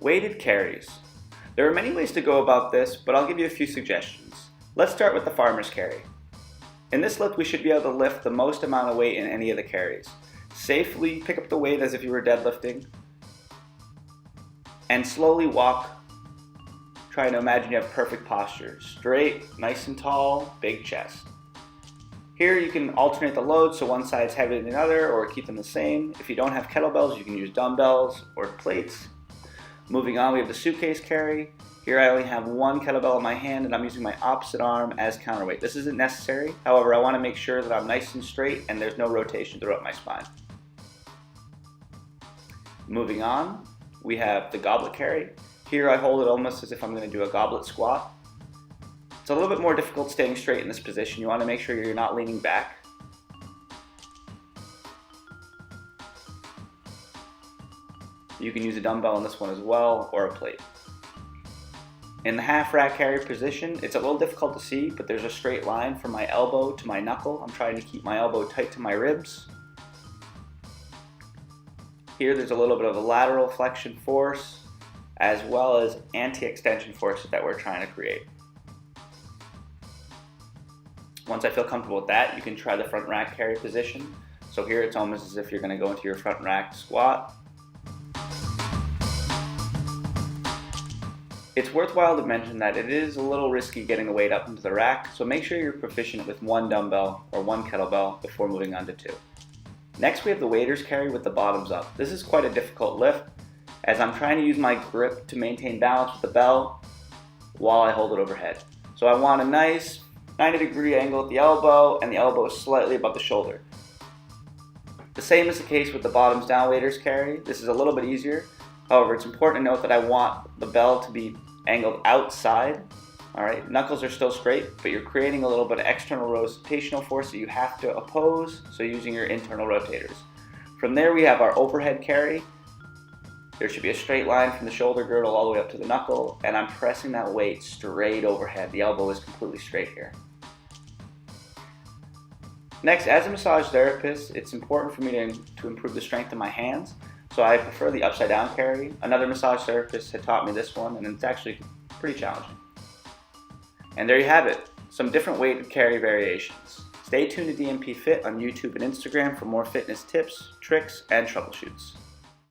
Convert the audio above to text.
Weighted carries. There are many ways to go about this, but I'll give you a few suggestions. Let's start with the farmer's carry. In this lift, we should be able to lift the most amount of weight in any of the carries. Safely pick up the weight as if you were deadlifting, and slowly walk, trying to imagine you have perfect posture. Straight, nice and tall, big chest. Here you can alternate the load, so one side's heavier than the other, or keep them the same. If you don't have kettlebells, you can use dumbbells or plates. Moving on, we have the suitcase carry. Here I only have one kettlebell in my hand and I'm using my opposite arm as counterweight. This isn't necessary, however I want to make sure that I'm nice and straight and there's no rotation throughout my spine. Moving on, we have the goblet carry. Here I hold it almost as if I'm going to do a goblet squat. It's a little bit more difficult staying straight in this position. You want to make sure you're not leaning back. You can use a dumbbell in this one as well, or a plate. In the half rack carry position, it's a little difficult to see, but there's a straight line from my elbow to my knuckle. I'm trying to keep my elbow tight to my ribs. Here there's a little bit of a lateral flexion force, as well as anti-extension forces that we're trying to create. Once I feel comfortable with that, you can try the front rack carry position. So here it's almost as if you're going to go into your front rack squat. It's worthwhile to mention that it is a little risky getting the weight up into the rack, so make sure you're proficient with one dumbbell or one kettlebell before moving on to two. Next we have the waiter's carry with the bottoms up. This is quite a difficult lift, as I'm trying to use my grip to maintain balance with the bell while I hold it overhead. So I want a nice 90-degree angle at the elbow, and the elbow is slightly above the shoulder. The same is the case with the bottoms down waiter's carry. This is a little bit easier. However, it's important to note that I want the bell to be angled outside. Alright, knuckles are still straight, but you're creating a little bit of external rotational force that you have to oppose, so using your internal rotators. From there we have our overhead carry. There should be a straight line from the shoulder girdle all the way up to the knuckle, and I'm pressing that weight straight overhead. The elbow is completely straight here. Next, as a massage therapist, it's important for me to improve the strength of my hands. So I prefer the upside down carry. Another massage therapist had taught me this one, and it's actually pretty challenging. And there you have it, some different weighted carry variations. Stay tuned to DMPFIT on YouTube and Instagram for more fitness tips, tricks, and troubleshoots.